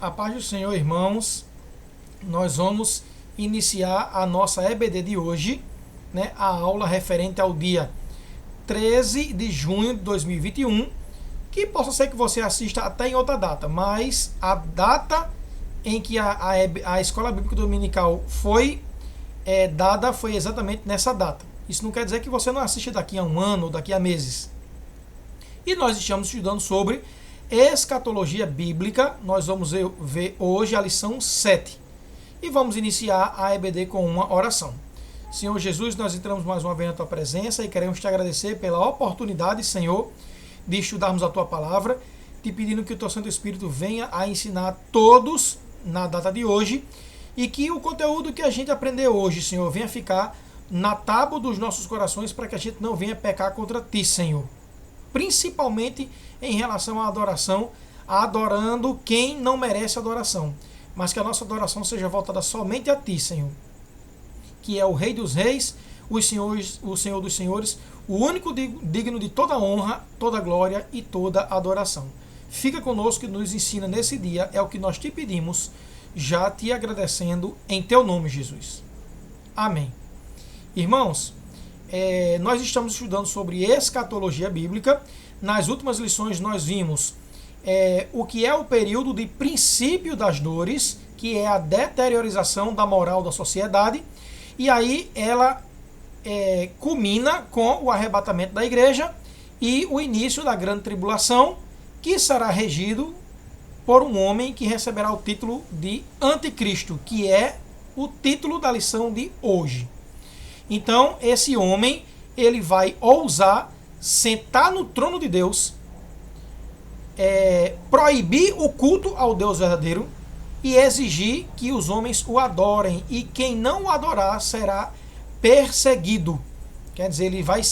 A paz do Senhor, irmãos. Nós vamos iniciar a nossa EBD de hoje, né? A aula referente ao dia 13 de junho de 2021, que possa ser que você assista até em outra data, mas a data em que a Escola Bíblica Dominical foi dada foi exatamente nessa data. Isso não quer dizer que você não assista daqui a um ano ou daqui a meses. E nós estamos estudando sobre escatologia bíblica. Nós vamos ver hoje a lição 7. E vamos iniciar a EBD com uma oração. Senhor Jesus, nós entramos mais uma vez na Tua presença e queremos Te agradecer pela oportunidade, Senhor, de estudarmos a Tua palavra, te pedindo que o Teu Santo Espírito venha a ensinar todos na data de hoje e que o conteúdo que a gente aprender hoje, Senhor, venha ficar na tábua dos nossos corações para que a gente não venha pecar contra Ti, Senhor. Principalmente em relação à adoração, adorando quem não merece adoração, mas que a nossa adoração seja voltada somente a Ti, Senhor, que é o Rei dos Reis, o Senhor dos Senhores, o único digno de toda honra, toda glória e toda adoração. Fica conosco e nos ensina nesse dia, é o que nós te pedimos, já te agradecendo em Teu nome, Jesus. Amém. Irmãos, nós estamos estudando sobre escatologia bíblica. Nas últimas lições nós vimos o que é o período de princípio das dores, que é a deteriorização da moral da sociedade, e aí ela culmina com o arrebatamento da igreja e o início da grande tribulação, que será regido por um homem que receberá o título de anticristo, que é o título da lição de hoje. Então, esse homem, ele vai ousar sentar no trono de Deus, proibir o culto ao Deus verdadeiro e exigir que os homens o adorem. E quem não o adorar será perseguido. Quer dizer, ele vai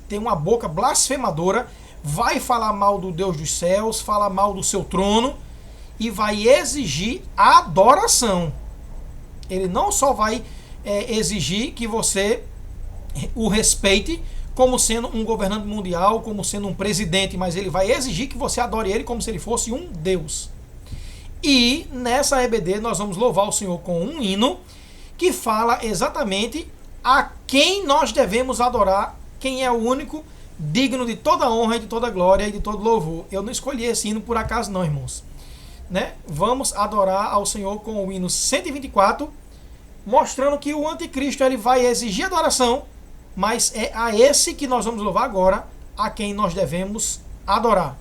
ter uma boca blasfemadora, vai falar mal do Deus dos céus, falar mal do seu trono e vai exigir adoração. Ele não só vai exigir que você o respeite como sendo um governante mundial, como sendo um presidente, mas ele vai exigir que você adore ele como se ele fosse um Deus. E nessa EBD nós vamos louvar o Senhor com um hino que fala exatamente a quem nós devemos adorar, quem é o único digno de toda honra e de toda glória e de todo louvor. Eu não escolhi esse hino por acaso não, irmãos. Vamos adorar ao Senhor com o hino 124, mostrando que o anticristo ele vai exigir adoração, mas é a esse que nós vamos louvar agora, a quem nós devemos adorar.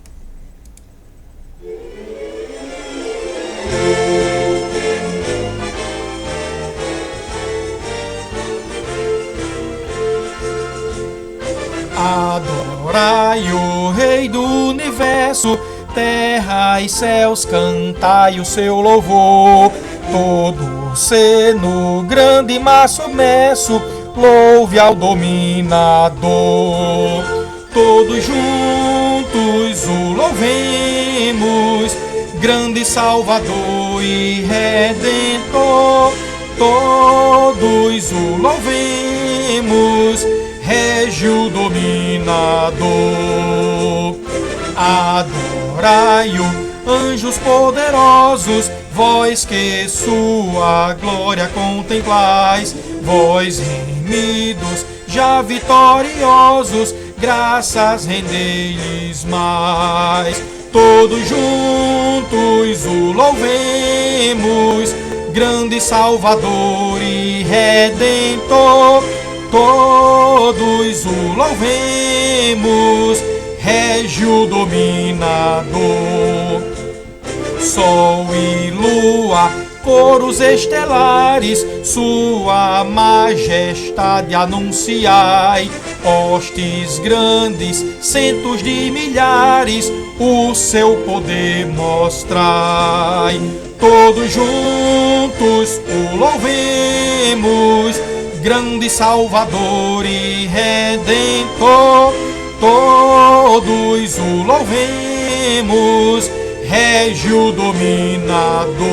Adorai o Rei do Universo, terra e céus, cantai o seu louvor. Todo ser no grande mar submerso, louve ao dominador. Todos juntos o louvemos, grande Salvador e Redentor. Todos o louvemos, Régio dominador. Adorai-o, anjos poderosos, vós que sua glória contemplais, vós remidos, já vitoriosos, graças rendei-lhes mais. Todos juntos o louvemos, grande Salvador e Redentor. Todos o louvemos, Régio dominador. Sol e lua, coros estelares, sua majestade anunciai. Hostes grandes, centos de milhares, o seu poder mostrai. Todos juntos o louvemos, grande Salvador e Redentor. Todos o louvemos, Régio dominador.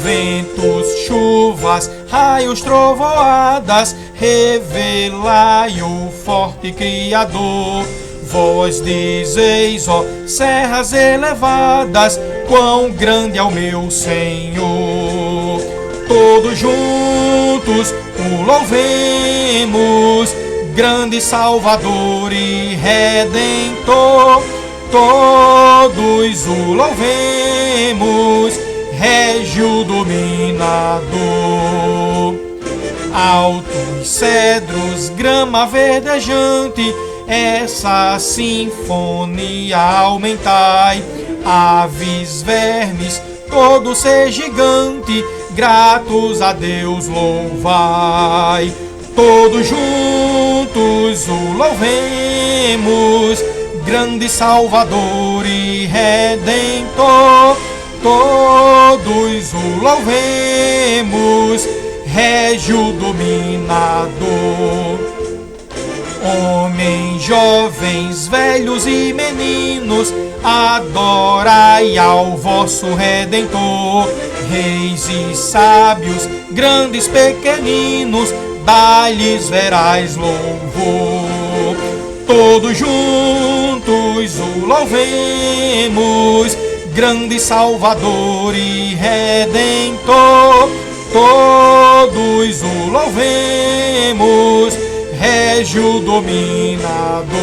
Ventos, chuvas, raios, trovoadas, revelai o forte Criador. Vós dizeis, ó serras elevadas, quão grande é o meu Senhor. Todos juntos o louvemos, grande Salvador e Redentor. Todos o louvemos, Régio Dominador. Altos cedros, grama verdejante, essa sinfonia aumentai. Aves, vermes, todo ser gigante, gratos a Deus louvai. Todos juntos o louvemos, grande Salvador e Redentor. Todos o louvemos, Régio Dominador. Homens, jovens, velhos e meninos, adorai ao vosso Redentor. Reis e sábios, grandes, pequeninos, dai-lhes verais louvor. Todos juntos o louvemos, grande Salvador e Redentor. Todos o louvemos, Régio Dominador.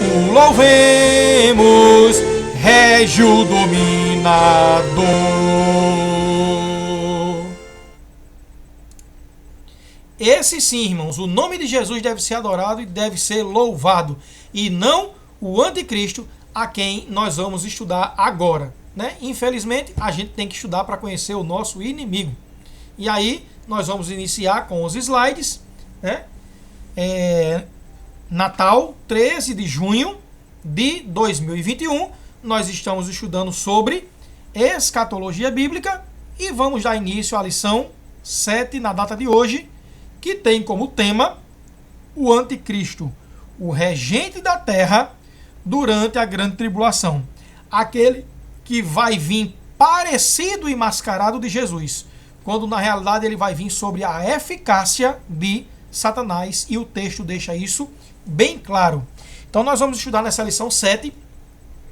O louvemos, Régio Dominador. Esse sim, irmãos, o nome de Jesus deve ser adorado e deve ser louvado, e não o anticristo a quem nós vamos estudar agora, né? Infelizmente, a gente tem que estudar para conhecer o nosso inimigo. E aí, nós vamos iniciar com os slides, né? Natal, 13 de junho de 2021, nós estamos estudando sobre escatologia bíblica e vamos dar início à lição 7 na data de hoje, que tem como tema o anticristo, o regente da terra durante a grande tribulação, aquele que vai vir parecido e mascarado de Jesus, quando na realidade ele vai vir sobre a eficácia de Satanás, e o texto deixa isso bem claro. Então nós vamos estudar nessa lição 7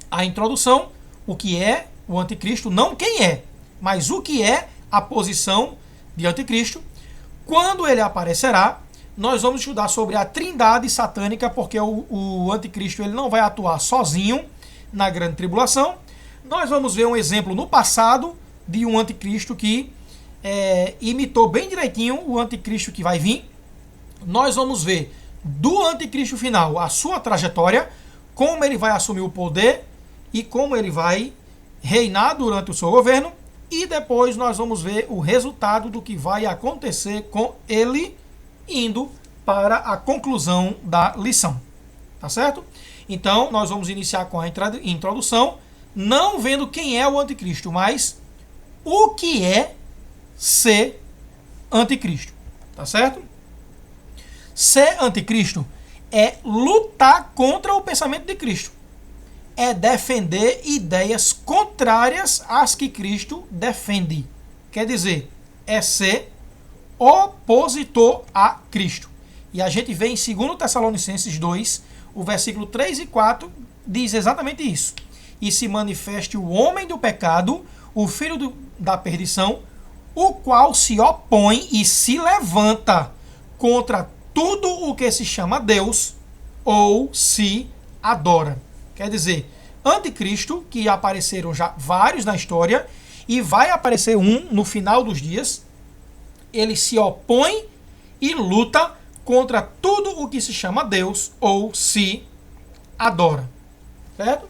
a introdução, o que é o anticristo, não quem é, mas o que é a posição de anticristo, quando ele aparecerá. Nós vamos estudar sobre a trindade satânica, porque o anticristo ele não vai atuar sozinho na grande tribulação. Nós vamos ver um exemplo no passado de um anticristo que imitou bem direitinho o anticristo que vai vir. Nós vamos ver do anticristo final a sua trajetória, como ele vai assumir o poder e como ele vai reinar durante o seu governo. E depois nós vamos ver o resultado do que vai acontecer com ele indo para a conclusão da lição. Tá certo? Então, nós vamos iniciar com a introdução, não vendo quem é o anticristo, mas o que é ser anticristo. Tá certo? Ser anticristo é lutar contra o pensamento de Cristo. É defender ideias contrárias às que Cristo defende. Quer dizer, é ser opositor a Cristo. E a gente vê em 2 Tessalonicenses 2, o versículo 3 e 4, diz exatamente isso. E se manifeste o homem do pecado, o filho da perdição, o qual se opõe e se levanta contra tudo o que se chama Deus ou se adora. Quer dizer, anticristo, que apareceram já vários na história, e vai aparecer um no final dos dias, ele se opõe e luta contra tudo o que se chama Deus ou se adora. Certo?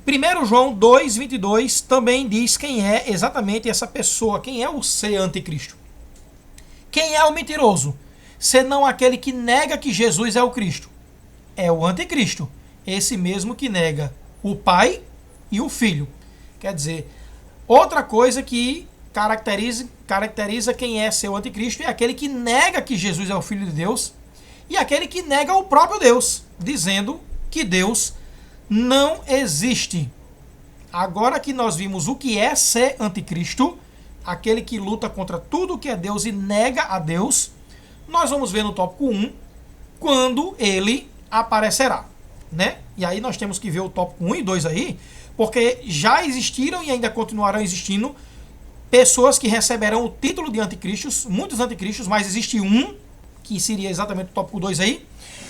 1 João 2,22 também diz quem é exatamente essa pessoa, quem é o ser anticristo. Quem é o mentiroso? Senão aquele que nega que Jesus é o Cristo. É o anticristo, esse mesmo que nega o Pai e o Filho. Quer dizer, outra coisa que caracteriza quem é seu anticristo é aquele que nega que Jesus é o Filho de Deus e aquele que nega o próprio Deus, dizendo que Deus não existe. Agora que nós vimos o que é ser anticristo, aquele que luta contra tudo que é Deus e nega a Deus, nós vamos ver no tópico 1 quando ele aparecerá. né? E aí nós temos que ver o tópico 1 e 2 aí, porque já existiram e ainda continuarão existindo pessoas que receberão o título de anticristos, muitos anticristos, mas existe um, que seria exatamente o tópico 2 aí,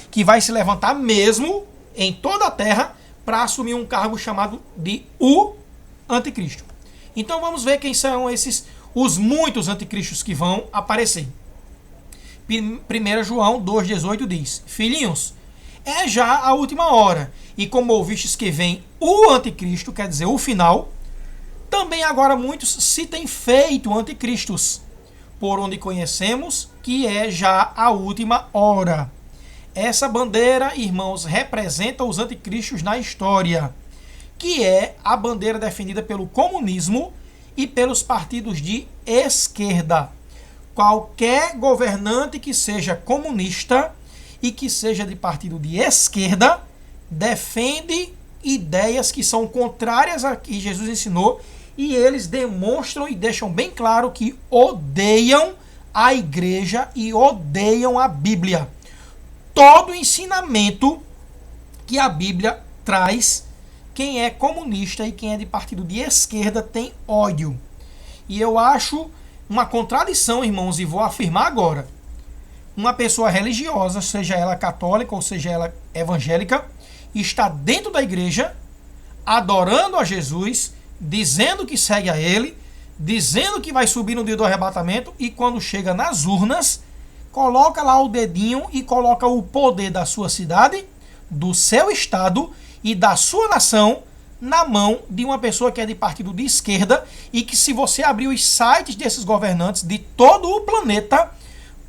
que vai se levantar mesmo em toda a terra para assumir um cargo chamado de o anticristo. Então vamos ver quem são os muitos anticristos que vão aparecer. 1 João 2,18 diz: Filhinhos, é já a última hora, e como ouvistes que vem o anticristo, quer dizer, o final, também agora muitos se têm feito anticristos, por onde conhecemos que é já a última hora. Essa bandeira, irmãos, representa os anticristos na história, que é a bandeira defendida pelo comunismo e pelos partidos de esquerda. Qualquer governante que seja comunista e que seja de partido de esquerda defende ideias que são contrárias a que Jesus ensinou, e eles demonstram e deixam bem claro que odeiam a igreja e odeiam a Bíblia. Todo ensinamento que a Bíblia traz, quem é comunista e quem é de partido de esquerda tem ódio. E eu acho uma contradição, irmãos, e vou afirmar agora. Uma pessoa religiosa, seja ela católica ou seja ela evangélica, está dentro da igreja, adorando a Jesus, dizendo que segue a ele, dizendo que vai subir no dia do arrebatamento, e quando chega nas urnas, coloca lá o dedinho e coloca o poder da sua cidade, do seu estado e da sua nação na mão de uma pessoa que é de partido de esquerda, e que, se você abrir os sites desses governantes de todo o planeta,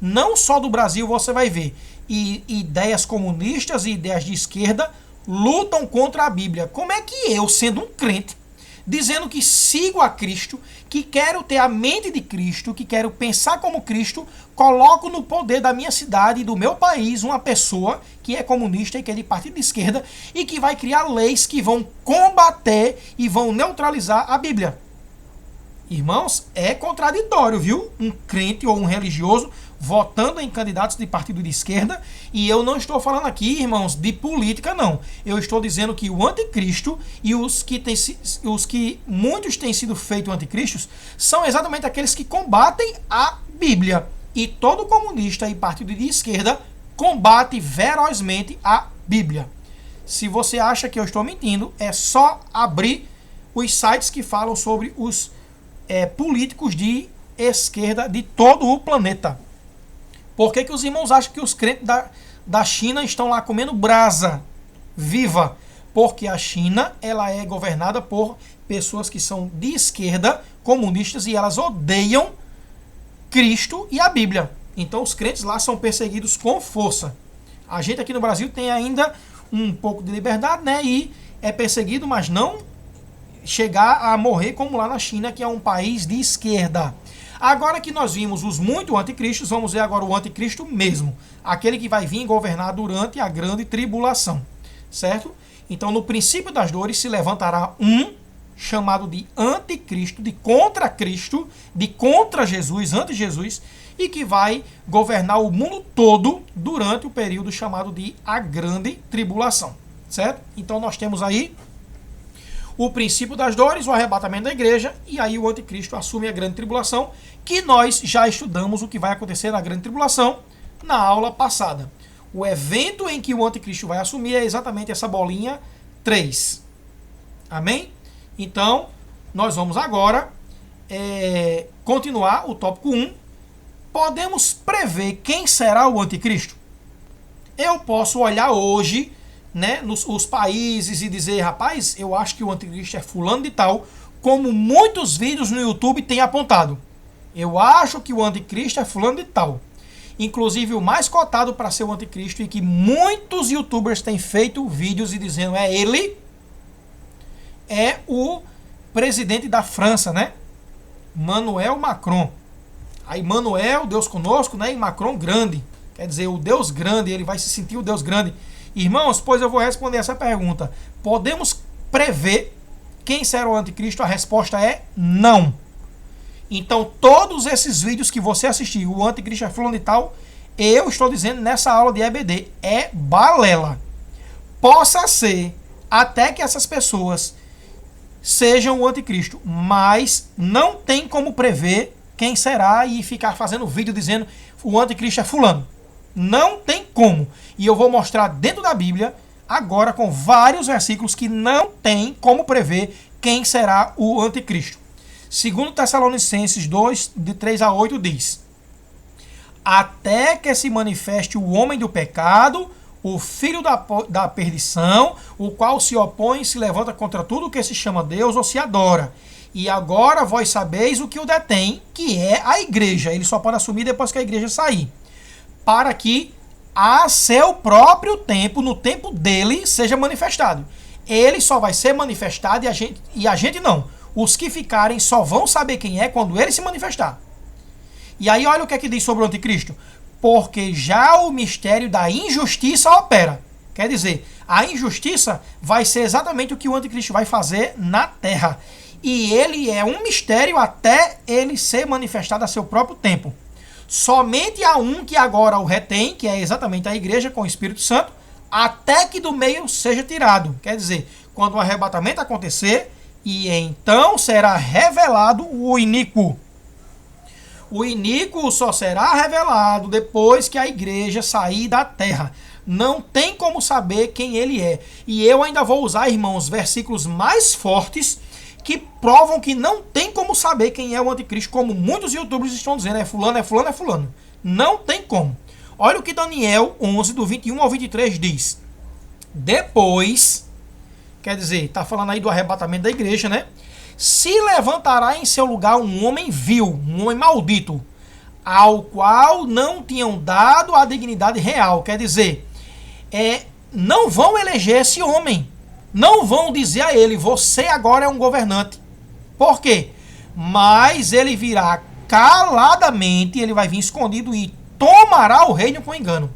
não só do Brasil, você vai ver ideias comunistas e ideias de esquerda lutam contra a Bíblia. Como é que eu, sendo um crente, dizendo que sigo a Cristo, que quero ter a mente de Cristo, que quero pensar como Cristo, coloco no poder da minha cidade e do meu país uma pessoa que é comunista e que é de partido de esquerda e que vai criar leis que vão combater e vão neutralizar a Bíblia? Irmãos, é contraditório, viu? Um crente ou um religioso votando em candidatos de partido de esquerda. E eu não estou falando aqui, irmãos, de política, não. Eu estou dizendo que o anticristo e os que muitos têm sido feitos anticristos são exatamente aqueles que combatem a Bíblia. E todo comunista e partido de esquerda combate ferozmente a Bíblia. Se você acha que eu estou mentindo, é só abrir os sites que falam sobre os políticos de esquerda de todo o planeta. Por que os irmãos acham que os crentes da China estão lá comendo brasa viva? Porque a China, ela é governada por pessoas que são de esquerda, comunistas, e elas odeiam Cristo e a Bíblia. Então os crentes lá são perseguidos com força. A gente aqui no Brasil tem ainda um pouco de liberdade, né? E é perseguido, mas não chegar a morrer como lá na China, que é um país de esquerda. Agora que nós vimos os muito anticristos, vamos ver agora o anticristo mesmo, aquele que vai vir governar durante a grande tribulação, certo? Então, no princípio das dores se levantará um chamado de anticristo, de contra Cristo, de contra Jesus, anti-Jesus, e que vai governar o mundo todo durante o período chamado de a grande tribulação, certo? Então nós temos aí o princípio das dores, o arrebatamento da igreja, e aí o anticristo assume a grande tribulação, que nós já estudamos o que vai acontecer na grande tribulação na aula passada. O evento em que o anticristo vai assumir é exatamente essa bolinha 3. Amém? Então, nós vamos agora continuar o tópico 1. Podemos prever quem será o anticristo? Eu posso olhar hoje, né, os países e dizer, rapaz, eu acho que o anticristo é fulano de tal, como muitos vídeos no YouTube têm apontado. Eu acho que o anticristo é fulano de tal. Inclusive o mais cotado para ser o anticristo, e que muitos youtubers têm feito vídeos e dizendo é ele, é o presidente da França, né? Emmanuel Macron. Aí Emmanuel, Deus conosco, né? E Macron grande. Quer dizer, o Deus grande, ele vai se sentir o Deus grande. Irmãos, pois eu vou responder essa pergunta. Podemos prever quem será o anticristo? A resposta é não. Então, todos esses vídeos que você assistiu, o anticristo é fulano e tal, eu estou dizendo nessa aula de EBD, é balela. Possa ser até que essas pessoas sejam o anticristo, mas não tem como prever quem será e ficar fazendo vídeo dizendo o anticristo é fulano. Não tem como. E eu vou mostrar dentro da Bíblia, agora com vários versículos que não tem como prever quem será o anticristo. Segundo Tessalonicenses 2, de 3 a 8, diz: até que se manifeste o homem do pecado, o filho da perdição, o qual se opõe e se levanta contra tudo que se chama Deus ou se adora. E agora vós sabeis o que o detém, que é a igreja. Ele só pode assumir depois que a igreja sair. Para que a seu próprio tempo, no tempo dele, seja manifestado. Ele só vai ser manifestado e a gente não. Os que ficarem só vão saber quem é quando ele se manifestar. E aí olha o que é que diz sobre o anticristo. Porque já o mistério da injustiça opera. Quer dizer, a injustiça vai ser exatamente o que o anticristo vai fazer na terra. E ele é um mistério até ele ser manifestado a seu próprio tempo. Somente há um que agora o retém, que é exatamente a igreja com o Espírito Santo, até que do meio seja tirado. Quer dizer, quando o arrebatamento acontecer, e então será revelado o iníquo. O iníquo só será revelado depois que a igreja sair da terra. Não tem como saber quem ele é. E eu ainda vou usar, irmãos, versículos mais fortes que provam que não tem como saber quem é o anticristo, como muitos youtubers estão dizendo, é fulano, é fulano, é fulano. Não tem como. Olha o que Daniel 11, do 21 ao 23 diz. Depois, quer dizer, está falando aí do arrebatamento da igreja, né? Se levantará em seu lugar um homem vil, um homem maldito, ao qual não tinham dado a dignidade real. Quer dizer, não vão eleger esse homem. Não vão dizer a ele, você agora é um governante. Por quê? Mas ele virá caladamente, ele vai vir escondido e tomará o reino com engano.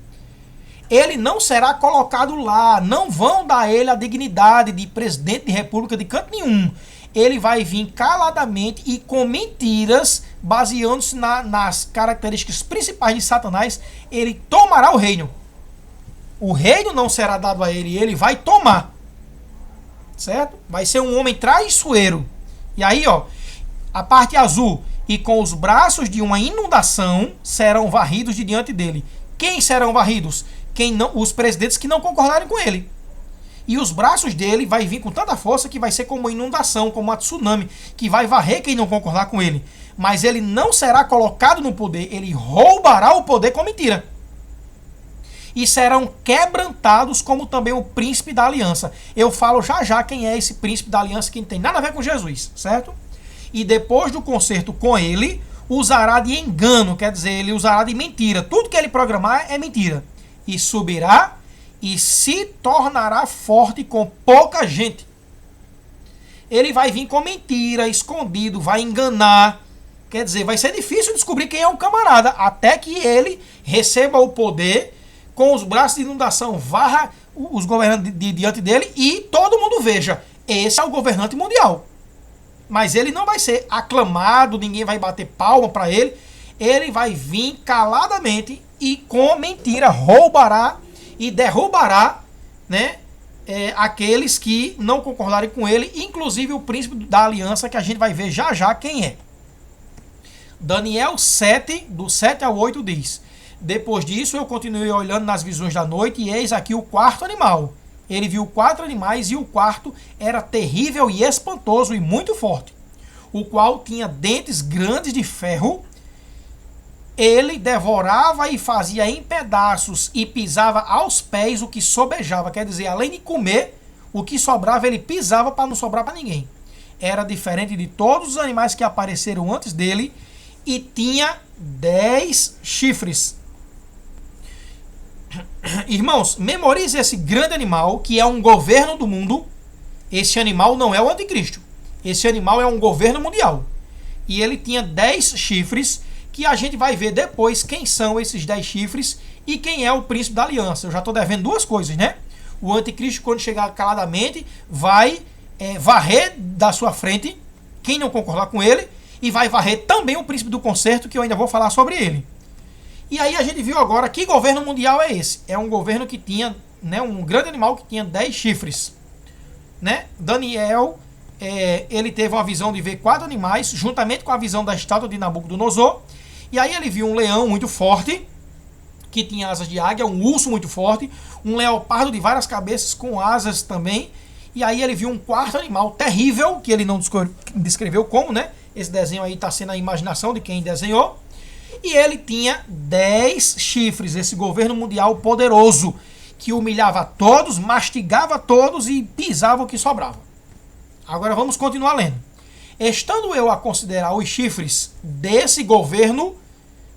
Ele não será colocado lá, não vão dar a ele a dignidade de presidente de república de canto nenhum. Ele vai vir caladamente e com mentiras, baseando-se nas características principais de Satanás, ele tomará o reino. O reino não será dado a ele, ele vai tomar. Certo? Vai ser um homem traiçoeiro. E aí, ó, a parte azul, e com os braços de uma inundação serão varridos de diante dele. Quem serão varridos? Os presidentes que não concordarem com ele. E os braços dele vai vir com tanta força que vai ser como uma inundação, como uma tsunami, que vai varrer quem não concordar com ele. Mas ele não será colocado no poder, ele roubará o poder com mentira. E serão quebrantados como também o príncipe da aliança. Eu falo já já quem é esse príncipe da aliança, que não tem nada a ver com Jesus, certo? E depois do concerto com ele, usará de engano, quer dizer, ele usará de mentira. Tudo que ele programar é mentira. E subirá e se tornará forte com pouca gente. Ele vai vir com mentira, escondido, vai enganar. Quer dizer, vai ser difícil descobrir quem é o camarada, até que ele receba o poder, com os braços de inundação, varra os governantes diante dele e todo mundo veja, esse é o governante mundial. Mas ele não vai ser aclamado, ninguém vai bater palma para ele. Ele vai vir caladamente e com mentira roubará e derrubará, né, aqueles que não concordarem com ele, inclusive o príncipe da aliança, que a gente vai ver já já quem é. Daniel 7, do 7 ao 8 diz: depois disso eu continuei olhando nas visões da noite, e eis aqui o quarto animal. Ele viu 4 animais, e o quarto era terrível e espantoso e muito forte, o qual tinha dentes grandes de ferro. Ele devorava e fazia em pedaços e pisava aos pés o que sobejava. Quer dizer, além de comer, o que sobrava ele pisava para não sobrar para ninguém. Era diferente de todos os animais que apareceram antes dele e tinha 10 chifres. Irmãos, memorize esse grande animal que é um governo do mundo. Esse animal não é o anticristo. Esse animal é um governo mundial. E ele tinha 10 chifres, que a gente vai ver depois quem são esses 10 chifres e quem é o príncipe da aliança. Eu já estou devendo duas coisas, né? O anticristo, quando chegar caladamente, vai varrer da sua frente quem não concordar com ele, e vai varrer também o príncipe do concerto, que eu ainda vou falar sobre ele. E aí a gente viu agora que governo mundial é esse. É um governo que tinha né, um grande animal que tinha 10 chifres. Né? Daniel, ele teve uma visão de ver 4 animais, juntamente com a visão da estátua de Nabucodonosor. E aí ele viu um leão muito forte, que tinha asas de águia, um urso muito forte, um leopardo de várias cabeças com asas também. E aí ele viu um quarto animal terrível, que ele não descreveu como, né? Esse desenho aí está sendo a imaginação de quem desenhou. E ele tinha 10 chifres, esse governo mundial poderoso, que humilhava todos, mastigava todos e pisava o que sobrava. Agora vamos continuar lendo. Estando eu a considerar os chifres desse governo,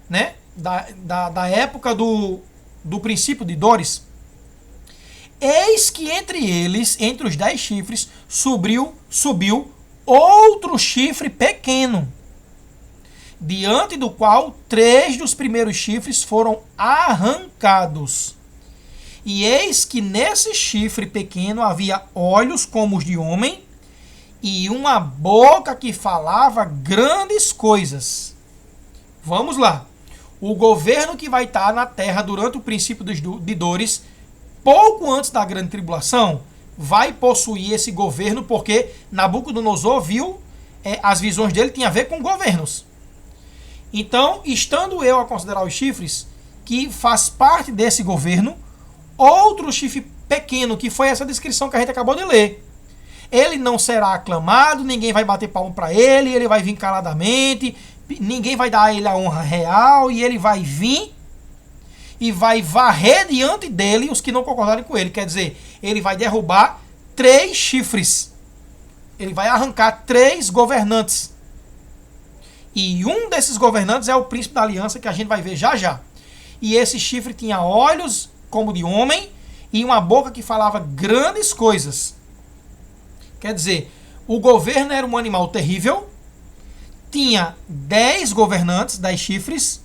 né, da época do princípio de dores, eis que entre eles, entre os 10 chifres, subiu outro chifre pequeno, diante do qual 3 dos primeiros chifres foram arrancados. E eis que nesse chifre pequeno havia olhos como os de homem e uma boca que falava grandes coisas. Vamos lá. O governo que vai estar na terra durante o princípio de dores, pouco antes da grande tribulação, vai possuir esse governo, porque Nabucodonosor viu, as visões dele tinham a ver com governos. Então, estando eu a considerar os chifres, que faz parte desse governo, outro chifre pequeno, que foi essa descrição que a gente acabou de ler. Ele não será aclamado, ninguém vai bater palmo para ele vai vir caladamente, ninguém vai dar a ele a honra real, e ele vai vir e vai varrer diante dele os que não concordarem com ele. Quer dizer, ele vai derrubar 3 chifres. Ele vai arrancar 3 governantes. E um desses governantes é o príncipe da aliança, que a gente vai ver já já. E esse chifre tinha olhos como de homem e uma boca que falava grandes coisas. Quer dizer, o governo era um animal terrível, tinha 10 governantes, 10 chifres,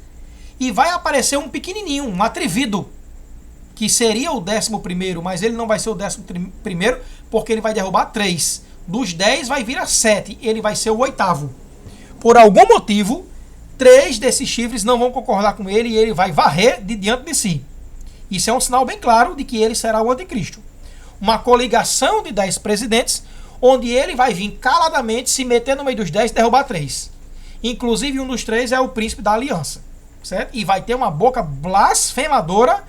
e vai aparecer um pequenininho, um atrevido, que seria o 11º, mas ele não vai ser o 11º, porque ele vai derrubar 3. Dos 10 vai vir a 7, ele vai ser o 8º. Por algum motivo, 3 desses chifres não vão concordar com ele e ele vai varrer de diante de si. Isso é um sinal bem claro de que ele será o anticristo. Uma coligação de 10 presidentes, onde ele vai vir caladamente, se meter no meio dos 10 e derrubar 3. Inclusive, um dos 3 é o príncipe da aliança. Certo? E vai ter uma boca blasfemadora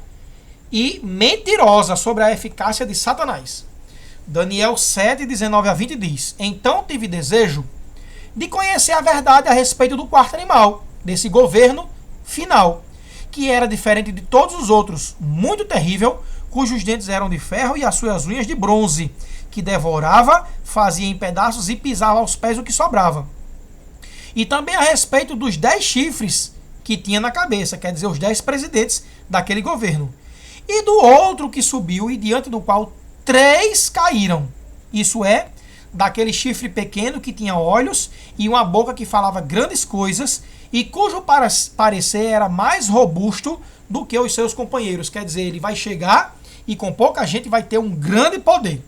e mentirosa sobre a eficácia de Satanás. Daniel 7, 19 a 20 diz: Então tive desejo de conhecer a verdade a respeito do quarto animal, desse governo final, que era diferente de todos os outros, muito terrível, cujos dentes eram de ferro e as suas unhas de bronze, que devorava, fazia em pedaços e pisava aos pés o que sobrava. E também a respeito dos 10 chifres que tinha na cabeça, quer dizer, os 10 presidentes daquele governo. E do outro que subiu e diante do qual 3 caíram. Isso é, daquele chifre pequeno que tinha olhos e uma boca que falava grandes coisas e cujo parecer era mais robusto do que os seus companheiros. Quer dizer, ele vai chegar e com pouca gente vai ter um grande poder.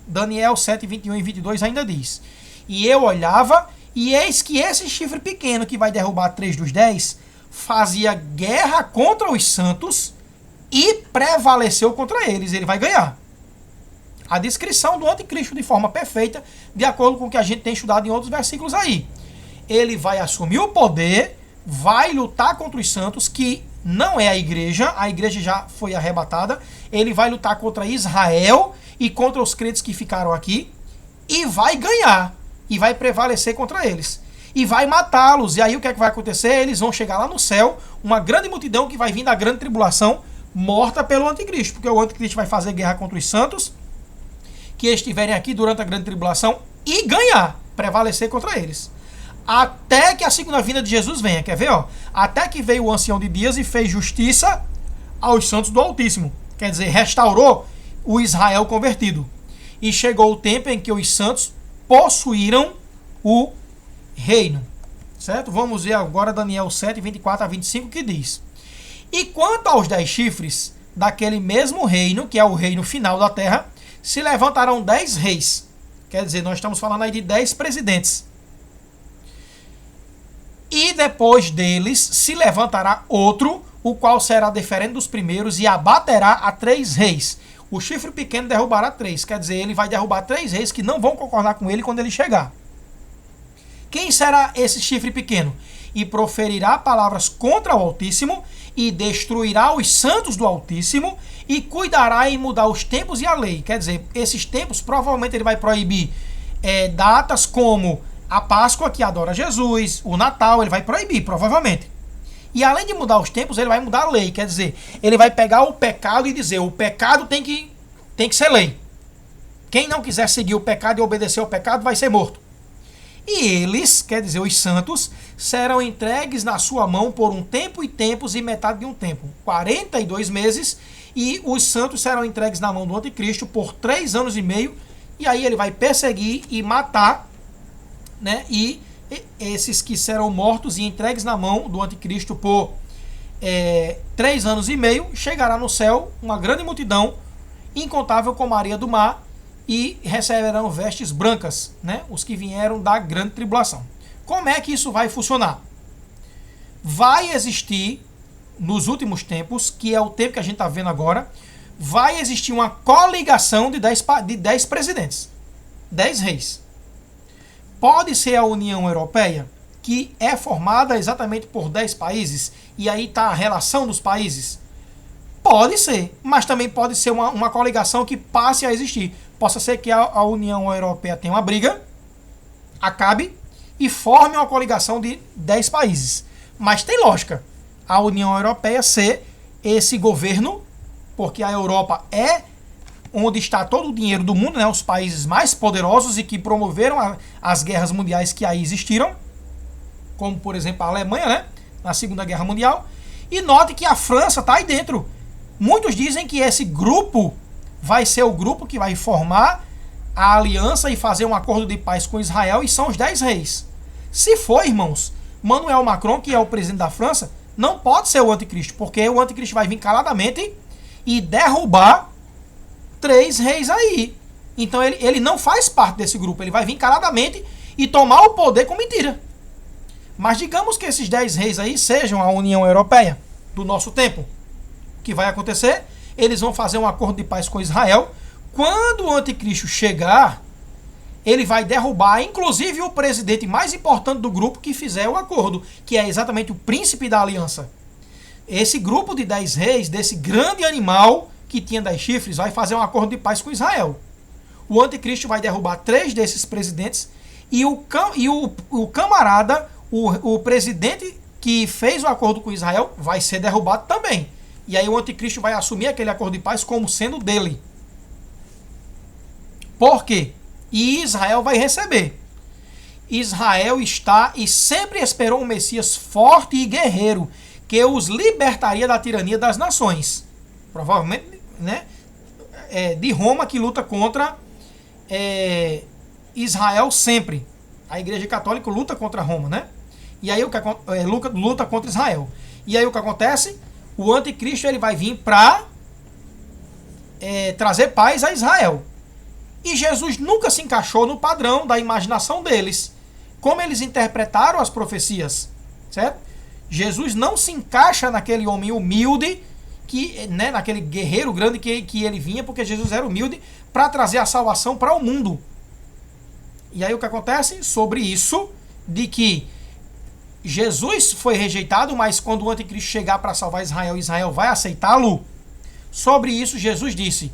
Daniel 7, 21 e 22 ainda diz: E eu olhava, e eis que esse chifre pequeno que vai derrubar 3 dos 10 fazia guerra contra os santos e prevaleceu contra eles. Ele vai ganhar. A descrição do anticristo de forma perfeita, de acordo com o que a gente tem estudado em outros versículos aí. Ele vai assumir o poder, vai lutar contra os santos, que não é a igreja já foi arrebatada. Ele vai lutar contra Israel e contra os crentes que ficaram aqui, e vai ganhar, e vai prevalecer contra eles, e vai matá-los. E aí o que é que vai acontecer? Eles vão chegar lá no céu, uma grande multidão que vai vir da grande tribulação, morta pelo anticristo, porque o anticristo vai fazer guerra contra os santos que estiverem aqui durante a grande tribulação e ganhar, prevalecer contra eles. Até que a segunda vinda de Jesus venha. Quer ver? Ó? Até que veio o ancião de dias e fez justiça aos santos do Altíssimo. Quer dizer, restaurou o Israel convertido. E chegou o tempo em que os santos possuíram o reino. Certo? Vamos ver agora Daniel 7, 24 a 25, que diz: E quanto aos 10 chifres daquele mesmo reino, que é o reino final da terra, se levantarão 10 reis. Quer dizer, nós estamos falando aí de 10 presidentes. E depois deles se levantará outro, o qual será diferente dos primeiros e abaterá a 3 reis. O chifre pequeno derrubará 3, quer dizer, ele vai derrubar 3 reis que não vão concordar com ele quando ele chegar. Quem será esse chifre pequeno? E proferirá palavras contra o Altíssimo, e destruirá os santos do Altíssimo, e cuidará em mudar os tempos e a lei. Quer dizer, esses tempos, provavelmente ele vai proibir datas como a Páscoa, que adora Jesus, o Natal, ele vai proibir, provavelmente. E além de mudar os tempos, ele vai mudar a lei. Quer dizer, ele vai pegar o pecado e dizer, o pecado tem que ser lei. Quem não quiser seguir o pecado e obedecer ao pecado vai ser morto. E eles, quer dizer, os santos, serão entregues na sua mão por um tempo e tempos e metade de um tempo. 42 meses, e os santos serão entregues na mão do anticristo por 3 anos e meio, e aí ele vai perseguir e matar, né? E esses que serão mortos e entregues na mão do anticristo por 3 anos e meio, chegará no céu uma grande multidão, incontável como a areia do mar, e receberão vestes brancas, né? Os que vieram da grande tribulação. Como é que isso vai funcionar? Vai existir, nos últimos tempos, que é o tempo que a gente está vendo agora, vai existir uma coligação de 10 presidentes, 10 reis. Pode ser a União Europeia, que é formada exatamente por 10 países, e aí está a relação dos países. Pode ser, mas também pode ser uma coligação que passe a existir. Possa ser que a União Europeia tenha uma briga, acabe e forme uma coligação de 10 países. Mas tem lógica a União Europeia ser esse governo, porque a Europa é onde está todo o dinheiro do mundo, né? Os países mais poderosos e que promoveram as guerras mundiais que aí existiram, como por exemplo a Alemanha, né? Na Segunda Guerra Mundial. E note que a França está aí dentro. Muitos dizem que esse grupo vai ser o grupo que vai formar a aliança e fazer um acordo de paz com Israel, e são os 10 reis. Se for, irmãos, Emmanuel Macron, que é o presidente da França, não pode ser o anticristo, porque o anticristo vai vir caladamente e derrubar 3 reis aí. Então ele não faz parte desse grupo, ele vai vir caladamente e tomar o poder com mentira. Mas digamos que esses 10 reis aí sejam a União Europeia do nosso tempo. O que vai acontecer? Eles vão fazer um acordo de paz com Israel. Quando o anticristo chegar, ele vai derrubar, inclusive, o presidente mais importante do grupo que fizer o acordo, que é exatamente o príncipe da aliança. Esse grupo de 10 reis, desse grande animal que tinha 10 chifres, vai fazer um acordo de paz com Israel. O anticristo vai derrubar 3 desses presidentes, e o camarada, o presidente que fez o acordo com Israel, vai ser derrubado também. E aí o anticristo vai assumir aquele acordo de paz como sendo dele. Por quê? E Israel vai receber. Israel está e sempre esperou um Messias forte e guerreiro, que os libertaria da tirania das nações. Provavelmente, né? De Roma, que luta contra Israel sempre. A Igreja Católica luta contra Roma, né? E aí luta contra Israel. E aí o que acontece? O anticristo ele vai vir para trazer paz a Israel. E Jesus nunca se encaixou no padrão da imaginação deles. Como eles interpretaram as profecias, certo? Jesus não se encaixa naquele homem humilde, né, naquele guerreiro grande que ele vinha, porque Jesus era humilde para trazer a salvação para o mundo. E aí o que acontece? Sobre isso, de que Jesus foi rejeitado, mas quando o anticristo chegar para salvar Israel, Israel vai aceitá-lo. Sobre isso, Jesus disse,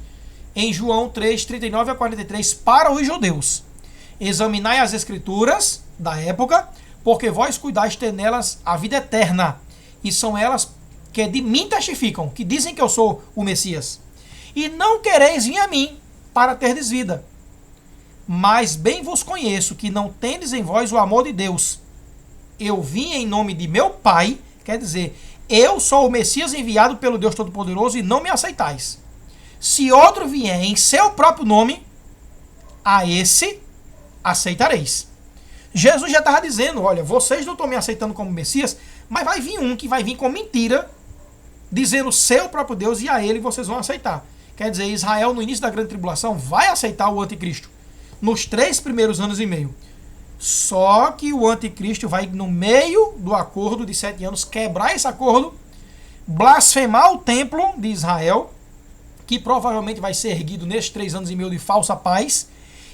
em João 3, 39 a 43, para os judeus: examinai as escrituras da época, porque vós cuidais ter nelas a vida eterna, e são elas que de mim testificam, que dizem que eu sou o Messias. E não quereis vir a mim, para terdes vida. Mas bem vos conheço, que não tendes em vós o amor de Deus. Eu vim em nome de meu Pai, quer dizer, eu sou o Messias enviado pelo Deus Todo-Poderoso e não me aceitais. Se outro vier em seu próprio nome, a esse aceitareis. Jesus já estava dizendo, olha, vocês não estão me aceitando como Messias, mas vai vir um que vai vir com mentira, dizendo seu próprio Deus, e a ele vocês vão aceitar. Quer dizer, Israel no início da grande tribulação vai aceitar o anticristo, nos 3 primeiros anos e meio. Só que o anticristo vai, no meio do acordo de 7 anos, quebrar esse acordo, blasfemar o templo de Israel, que provavelmente vai ser erguido nesses 3 anos e meio de falsa paz,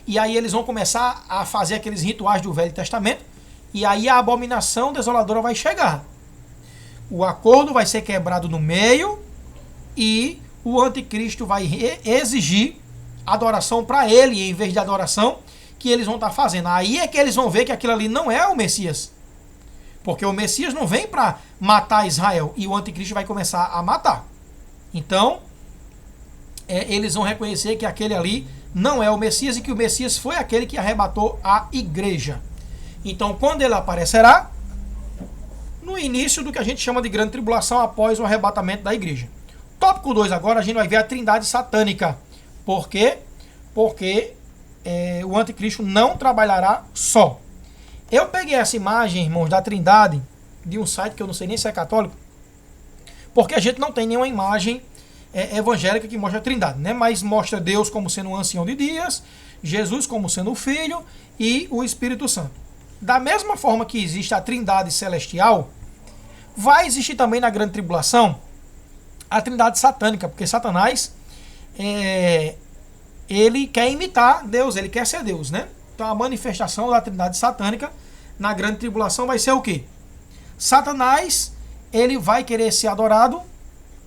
e aí eles vão começar a fazer aqueles rituais do Velho Testamento, e aí a abominação desoladora vai chegar. O acordo vai ser quebrado no meio, e o anticristo vai exigir adoração para ele, em vez de adoração que eles vão estar fazendo. Aí é que eles vão ver que aquilo ali não é o Messias. Porque o Messias não vem para matar Israel, e o anticristo vai começar a matar. Então, eles vão reconhecer que aquele ali não é o Messias, e que o Messias foi aquele que arrebatou a igreja. Então, quando ele aparecerá, no início do que a gente chama de grande tribulação, após o arrebatamento da igreja. Tópico 2 agora, a gente vai ver a trindade satânica. Por quê? Porque o anticristo não trabalhará só. Eu peguei essa imagem, irmãos, da trindade, de um site que eu não sei nem se é católico, porque a gente não tem nenhuma imagem evangélica que mostra a trindade, né? Mas mostra Deus como sendo um ancião de dias, Jesus como sendo o Filho e o Espírito Santo. Da mesma forma que existe a trindade celestial, vai existir também na grande tribulação a trindade satânica, porque Satanás, ele quer imitar Deus, ele quer ser Deus, né? Então a manifestação da trindade satânica na grande tribulação vai ser o quê? Satanás, ele vai querer ser adorado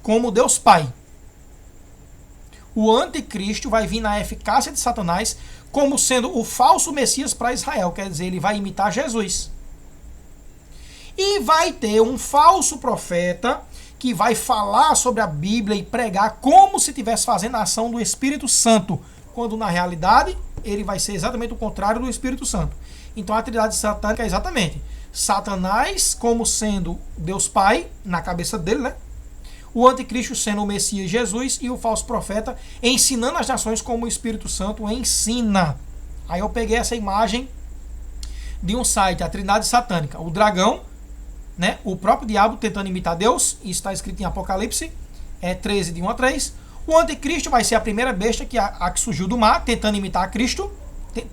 como Deus Pai. O anticristo vai vir na eficácia de Satanás como sendo o falso Messias para Israel, quer dizer, ele vai imitar Jesus. E vai ter um falso profeta que vai falar sobre a Bíblia e pregar como se estivesse fazendo a ação do Espírito Santo, quando na realidade ele vai ser exatamente o contrário do Espírito Santo. Então a trindade satânica é exatamente Satanás como sendo Deus Pai, na cabeça dele, né? O anticristo sendo o Messias Jesus, e o falso profeta ensinando as nações como o Espírito Santo ensina. Aí eu peguei essa imagem de um site, a trindade satânica. O dragão, né? O próprio diabo tentando imitar Deus, isso está escrito em Apocalipse 13, de 1 a 3. O anticristo vai ser a primeira besta, a que surgiu do mar, tentando imitar a Cristo,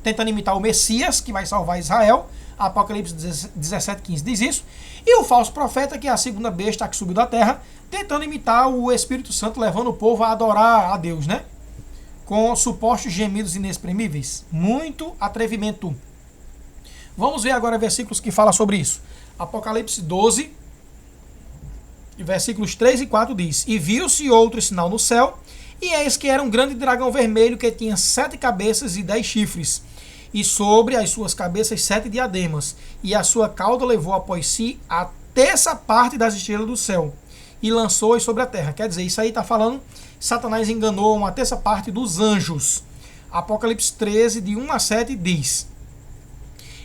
tentando imitar o Messias, que vai salvar Israel. Apocalipse 17, 15 diz isso. E o falso profeta, que é a segunda besta, a que subiu da terra, tentando imitar o Espírito Santo, levando o povo a adorar a Deus, né? Com supostos gemidos inexprimíveis. Muito atrevimento. Vamos ver agora versículos que falam sobre isso. Apocalipse 12, versículos 3 e 4 diz: E viu-se outro sinal no céu, e eis que era um grande dragão vermelho que tinha 7 cabeças e 10 chifres, e sobre as suas cabeças 7 diademas, e a sua cauda levou após si a terça parte das estrelas do céu, e lançou-as sobre a terra. Quer dizer, isso aí está falando, Satanás enganou uma terça parte dos anjos. Apocalipse 13, de 1 a 7 diz: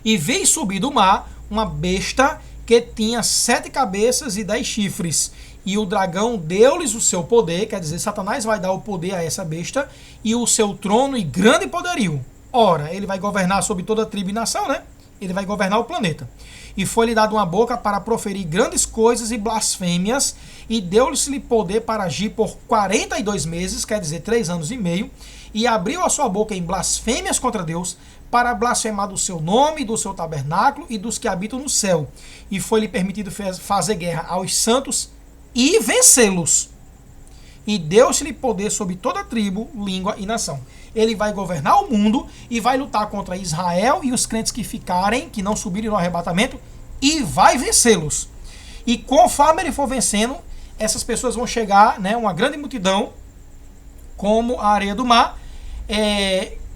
E veio subir do mar uma besta que tinha 7 cabeças e 10 chifres, e o dragão deu-lhes o seu poder, quer dizer, Satanás vai dar o poder a essa besta, e o seu trono e grande poderio. Ora, ele vai governar sobre toda a tribo e nação, né? Ele vai governar o planeta. E foi-lhe dado uma boca para proferir grandes coisas e blasfêmias, e deu-lhe poder para agir por 42 meses, quer dizer, 3 anos e meio, e abriu a sua boca em blasfêmias contra Deus, para blasfemar do seu nome, do seu tabernáculo e dos que habitam no céu. E foi-lhe permitido fazer guerra aos santos e vencê-los. E deu-se-lhe poder sobre toda tribo, língua e nação. Ele vai governar o mundo e vai lutar contra Israel e os crentes que ficarem, que não subirem no arrebatamento, e vai vencê-los. E conforme ele for vencendo, essas pessoas vão chegar, né, uma grande multidão, como a areia do mar,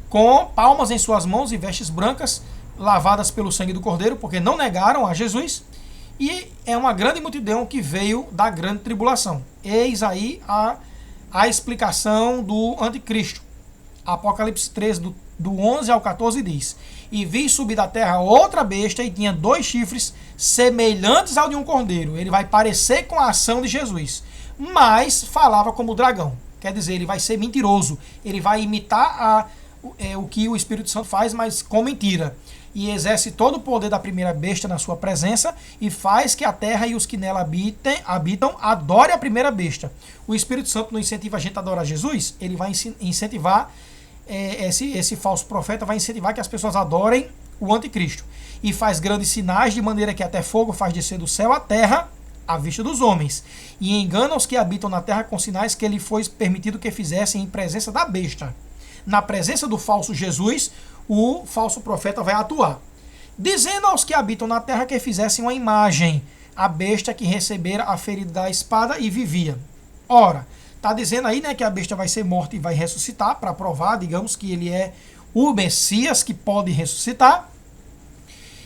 com palmas em suas mãos e vestes brancas, lavadas pelo sangue do Cordeiro, porque não negaram a Jesus. E é uma grande multidão que veio da grande tribulação. Eis aí a explicação do anticristo. Apocalipse 13, do 11 ao 14 diz: E vi subir da terra outra besta, e tinha 2 chifres semelhantes ao de um cordeiro. Ele vai parecer com a ação de Jesus, mas falava como dragão. Quer dizer, ele vai ser mentiroso. Ele vai imitar o que o Espírito Santo faz, mas com mentira. E exerce todo o poder da primeira besta na sua presença, e faz que a terra e os que nela habitam adorem a primeira besta. O Espírito Santo não incentiva a gente a adorar Jesus, ele vai incentivar, esse falso profeta vai incentivar que as pessoas adorem o anticristo. E faz grandes sinais, de maneira que até fogo faz descer do céu à terra, à vista dos homens, e engana os que habitam na terra com sinais que lhe foi permitido que fizessem em presença da besta. Na presença do falso Jesus, o falso profeta vai atuar, dizendo aos que habitam na terra que fizessem uma imagem, a besta que recebera a ferida da espada e vivia. Ora, está dizendo aí, né, que a besta vai ser morta e vai ressuscitar, para provar, digamos, que ele é o Messias que pode ressuscitar.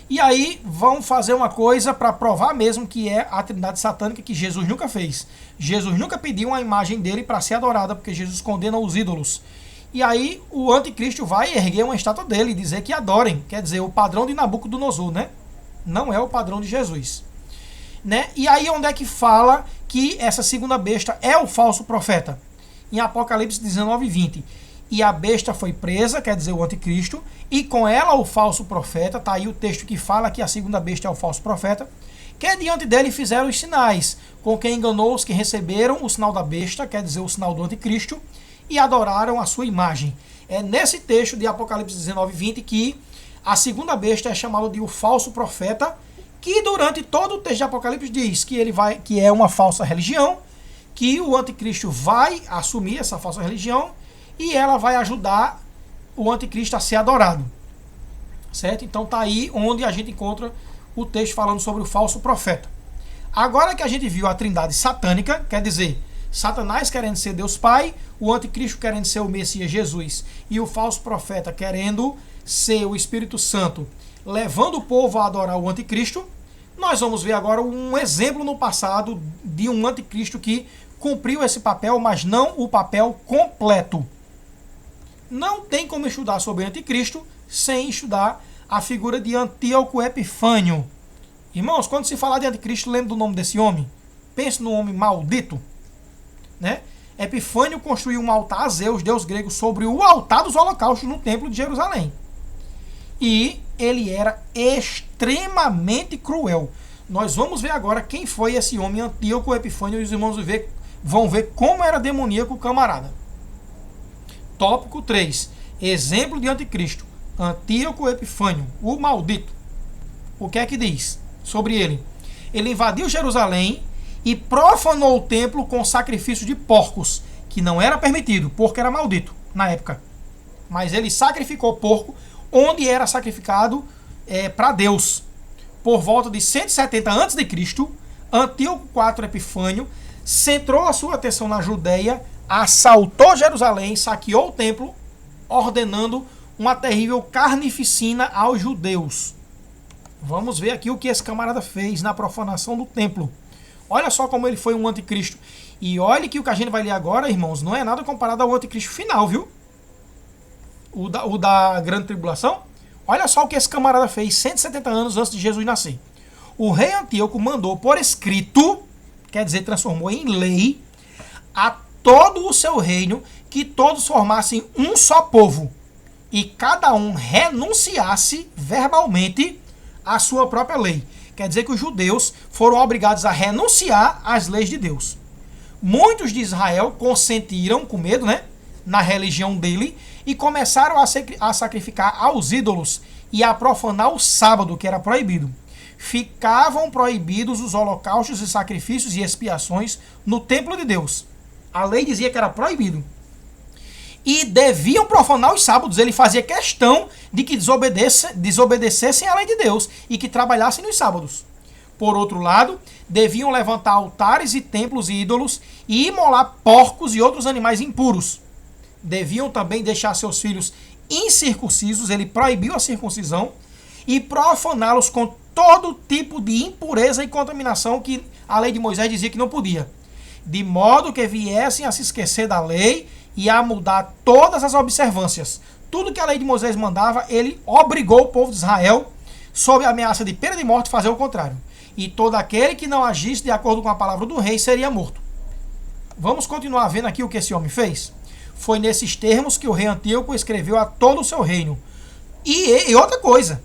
E aí vão fazer uma coisa para provar mesmo que é a trindade satânica, que Jesus nunca fez. Jesus nunca pediu uma imagem dele para ser adorada, porque Jesus condena os ídolos. E aí o anticristo vai erguer uma estátua dele e dizer que adorem. Quer dizer, o padrão de Nabucodonosor, né? Não é o padrão de Jesus. Né? E aí onde é que fala que essa segunda besta é o falso profeta? Em Apocalipse 19:20. E a besta foi presa, quer dizer, o anticristo, e com ela o falso profeta, está aí o texto que fala que a segunda besta é o falso profeta, que diante dele fizeram os sinais, com quem enganou os que receberam o sinal da besta, quer dizer, o sinal do anticristo, e adoraram a sua imagem. É nesse texto de Apocalipse 19:20 que a segunda besta é chamada de o falso profeta, que durante todo o texto de Apocalipse diz que ele vai, que é uma falsa religião, que o anticristo vai assumir essa falsa religião, e ela vai ajudar o anticristo a ser adorado. Certo? Então tá aí onde a gente encontra o texto falando sobre o falso profeta. Agora que a gente viu a trindade satânica, quer dizer, Satanás querendo ser Deus Pai, o anticristo querendo ser o Messias Jesus, e o falso profeta querendo ser o Espírito Santo, levando o povo a adorar o anticristo, nós vamos ver agora um exemplo no passado de um anticristo que cumpriu esse papel, mas não o papel completo. Não tem como estudar sobre anticristo sem estudar a figura de Antíoco Epifânio. Irmãos, quando se falar de anticristo, lembre do nome desse homem. Pense no homem maldito. Né? Epifânio construiu um altar a Zeus, deus grego, sobre o altar dos holocaustos no templo de Jerusalém. E ele era extremamente cruel. Nós vamos ver agora quem foi esse homem Antíoco Epifânio, e os irmãos vão ver como era demoníaco o camarada. Tópico 3. Exemplo de anticristo. Antíoco Epifânio, o maldito. O que é que diz sobre ele? Ele invadiu Jerusalém e profanou o templo com sacrifício de porcos, que não era permitido, porco era maldito na época. Mas ele sacrificou porco onde era sacrificado para Deus. Por volta de 170 a.C., Antíoco IV Epifânio centrou a sua atenção na Judéia, assaltou Jerusalém, saqueou o templo, ordenando uma terrível carnificina aos judeus. Vamos ver aqui o que esse camarada fez na profanação do templo. Olha só como ele foi um anticristo. E olhe que o que a gente vai ler agora, irmãos, não é nada comparado ao anticristo final, viu? O da grande tribulação. Olha só o que esse camarada fez 170 anos antes de Jesus nascer. O rei Antíoco mandou por escrito, quer dizer, transformou em lei, a todo o seu reino, que todos formassem um só povo, e cada um renunciasse verbalmente à sua própria lei. Quer dizer que os judeus foram obrigados a renunciar às leis de Deus. Muitos de Israel consentiram, com medo, né, na religião dele, e começaram a sacrificar aos ídolos e a profanar o sábado, que era proibido. Ficavam proibidos os holocaustos e sacrifícios e expiações no templo de Deus. A lei dizia que era proibido. E deviam profanar os sábados. Ele fazia questão de que desobedecessem à lei de Deus e que trabalhassem nos sábados. Por outro lado, deviam levantar altares e templos e ídolos e imolar porcos e outros animais impuros. Deviam também deixar seus filhos incircuncisos, ele proibiu a circuncisão, e profaná-los com todo tipo de impureza e contaminação que a lei de Moisés dizia que não podia. De modo que viessem a se esquecer da lei e a mudar todas as observâncias. Tudo que a lei de Moisés mandava, ele obrigou o povo de Israel, sob a ameaça de pena de morte, a fazer o contrário. E todo aquele que não agisse de acordo com a palavra do rei seria morto. Vamos continuar vendo aqui o que esse homem fez? Foi nesses termos que o rei Antíoco escreveu a todo o seu reino. E outra coisa,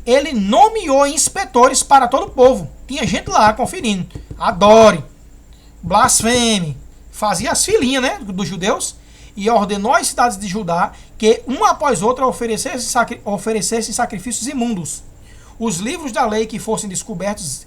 ele nomeou inspetores para todo o povo. Tinha gente lá conferindo. Adore, blasfeme, fazia as filinhas, né, dos judeus, e ordenou às cidades de Judá que, uma após outra, oferecessem sacrifícios imundos. Os livros da lei que fossem descobertos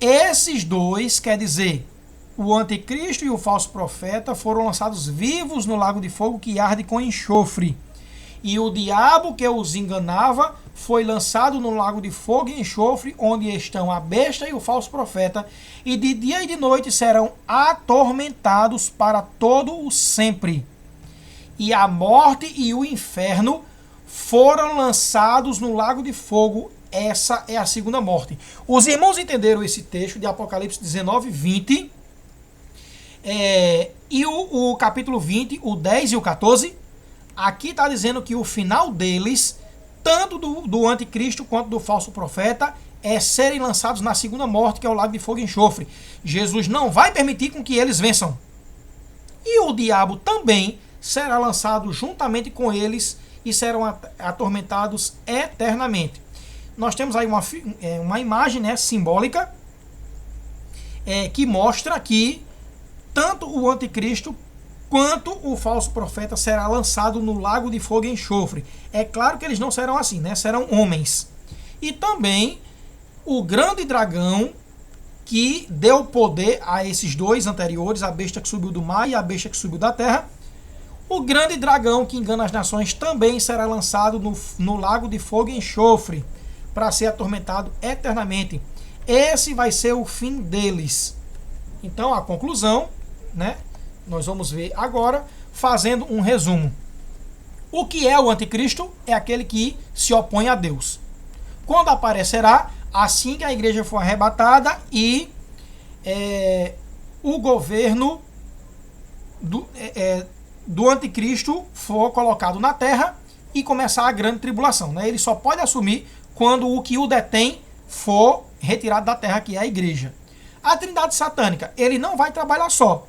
Esses dois, quer dizer, o anticristo e o falso profeta, foram lançados vivos no lago de fogo que arde com enxofre. E o diabo que os enganava foi lançado no lago de fogo e enxofre, onde estão a besta e o falso profeta, e de dia e de noite serão atormentados para todo o sempre. E a morte e o inferno foram lançados no lago de fogo. Essa é a segunda morte. Os irmãos entenderam esse texto de Apocalipse 19, 20, e o capítulo 20, o 10 e o 14, aqui está dizendo que o final deles, tanto do anticristo quanto do falso profeta, é serem lançados na segunda morte, que é o lago de fogo e enxofre. Jesus não vai permitir com que eles vençam. E o diabo também será lançado juntamente com eles e serão atormentados eternamente. Nós temos aí uma imagem, né, simbólica, que mostra que tanto o anticristo quanto o falso profeta será lançado no lago de fogo e enxofre. É claro que eles não serão assim, né? Serão homens. E também o grande dragão que deu poder a esses dois anteriores, a besta que subiu do mar e a besta que subiu da terra. O grande dragão que engana as nações também será lançado no lago de fogo e enxofre para ser atormentado eternamente. Esse vai ser o fim deles. Então, a conclusão, né? Nós vamos ver agora, fazendo um resumo. O que é o anticristo? É aquele que se opõe a Deus. Quando aparecerá? Assim que a igreja for arrebatada e o governo do anticristo for colocado na terra e começar a grande tribulação, né? Ele só pode assumir quando o que o detém for retirado da terra, que é a igreja. A trindade satânica, ele não vai trabalhar só.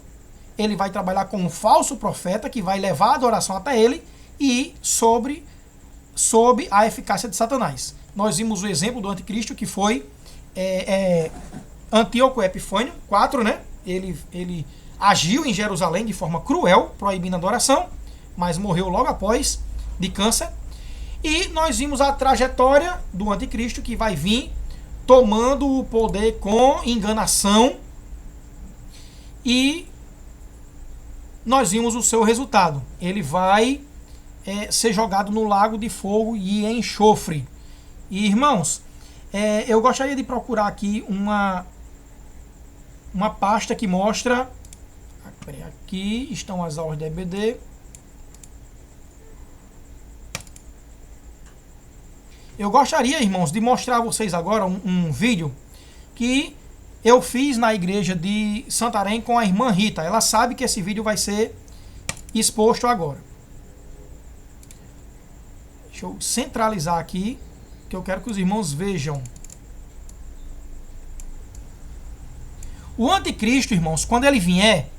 Ele vai trabalhar com um falso profeta que vai levar a adoração até ele e sob a eficácia de Satanás. Nós vimos o exemplo do anticristo que foi Antíoco Epifânio, 4, né? Ele agiu em Jerusalém de forma cruel, proibindo a adoração, mas morreu logo após de câncer. E nós vimos a trajetória do anticristo que vai vir tomando o poder com enganação e nós vimos o seu resultado. Ele vai ser jogado no lago de fogo e enxofre. E, irmãos, eu gostaria de procurar aqui uma pasta que mostra... Aqui estão as aulas de EBD. Eu gostaria, irmãos, de mostrar a vocês agora um vídeo que eu fiz na igreja de Santarém com a irmã Rita. Ela sabe que esse vídeo vai ser exposto agora. Deixa eu centralizar aqui, que eu quero que os irmãos vejam. O anticristo, irmãos, quando ele vier,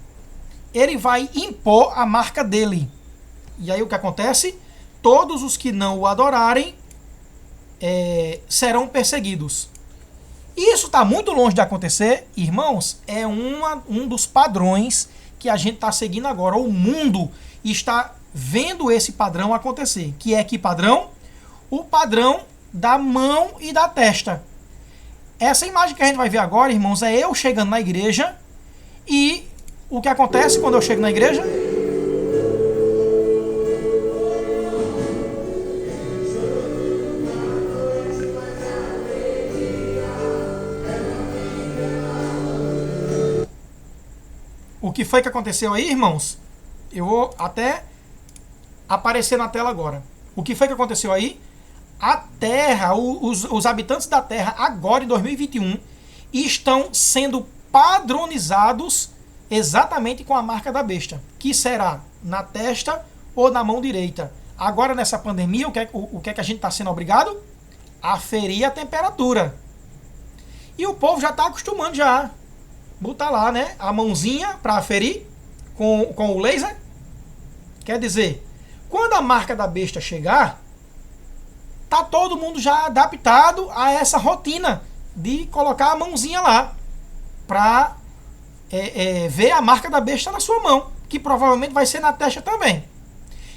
ele vai impor a marca dele. E aí o que acontece? Todos os que não o adorarem serão perseguidos. Isso está muito longe de acontecer, irmãos, é um dos padrões que a gente está seguindo agora. O mundo está vendo esse padrão acontecer. Que é que padrão? O padrão da mão e da testa. Essa imagem que a gente vai ver agora, irmãos, é eu chegando na igreja e o que acontece quando eu chego na igreja? O que foi que aconteceu aí, irmãos? Eu vou até aparecer na tela agora. O que foi que aconteceu aí? A Terra, os habitantes da Terra, agora em 2021, estão sendo padronizados exatamente com a marca da besta, que será na testa ou na mão direita. Agora, nessa pandemia, o que é que a gente está sendo obrigado? A ferir a temperatura. E o povo já está acostumando já. Botar lá, né, a mãozinha para aferir com o laser. Quer dizer, quando a marca da besta chegar, tá todo mundo já adaptado a essa rotina de colocar a mãozinha lá para ver a marca da besta na sua mão, que provavelmente vai ser na testa também.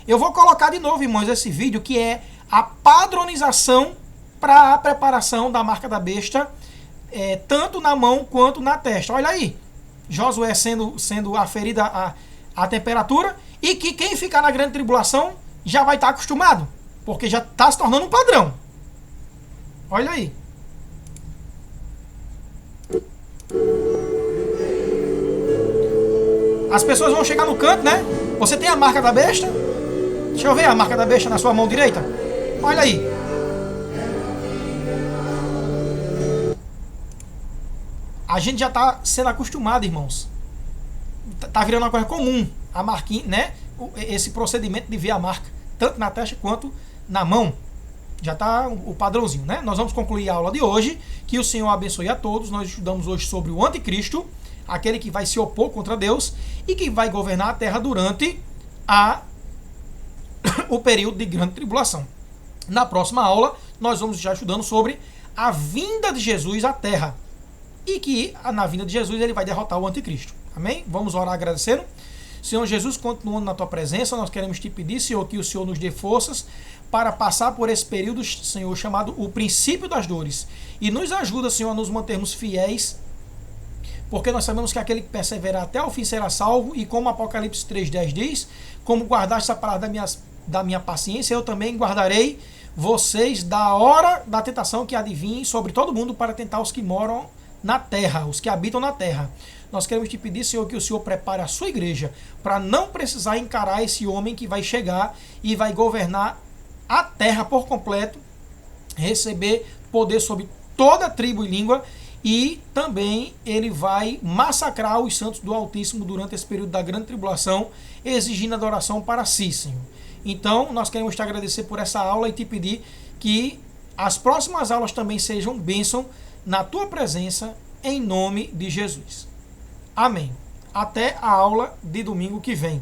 Eu vou colocar de novo, irmãos, esse vídeo que é a padronização para a preparação da marca da besta tanto na mão quanto na testa. Olha aí, Josué sendo aferida a temperatura, e que quem ficar na grande tribulação já vai estar acostumado, porque já está se tornando um padrão. Olha aí. As pessoas vão chegar no canto, né? Você tem a marca da besta? Deixa eu ver a marca da besta na sua mão direita. Olha aí. A gente já está sendo acostumado, irmãos. Tá virando uma coisa comum a marquinha, né? Esse procedimento de ver a marca, tanto na testa quanto na mão. Já está o padrãozinho, né? Nós vamos concluir a aula de hoje. Que o Senhor abençoe a todos. Nós estudamos hoje sobre o anticristo, aquele que vai se opor contra Deus e que vai governar a terra durante o período de grande tribulação. Na próxima aula, nós vamos estar estudando sobre a vinda de Jesus à terra. E que na vinda de Jesus ele vai derrotar o anticristo. Amém? Vamos orar agradecendo. Senhor Jesus, continuando na tua presença, nós queremos te pedir, Senhor, que o Senhor nos dê forças para passar por esse período, Senhor, chamado o princípio das dores. E nos ajuda, Senhor, a nos mantermos fiéis, porque nós sabemos que aquele que perseverar até o fim será salvo, e como Apocalipse 3:10 diz, como guardaste a palavra da minha paciência, eu também guardarei vocês da hora da tentação que adivinhe sobre todo mundo para tentar os que moram na terra, os que habitam na terra. Nós queremos te pedir, Senhor, que o Senhor prepare a sua igreja para não precisar encarar esse homem que vai chegar e vai governar a terra por completo, receber poder sobre toda tribo e língua, e também ele vai massacrar os santos do Altíssimo durante esse período da grande tribulação, exigindo adoração para si, Senhor. Então, nós queremos te agradecer por essa aula e te pedir que as próximas aulas também sejam bênção na tua presença, em nome de Jesus. Amém. Até a aula de domingo que vem.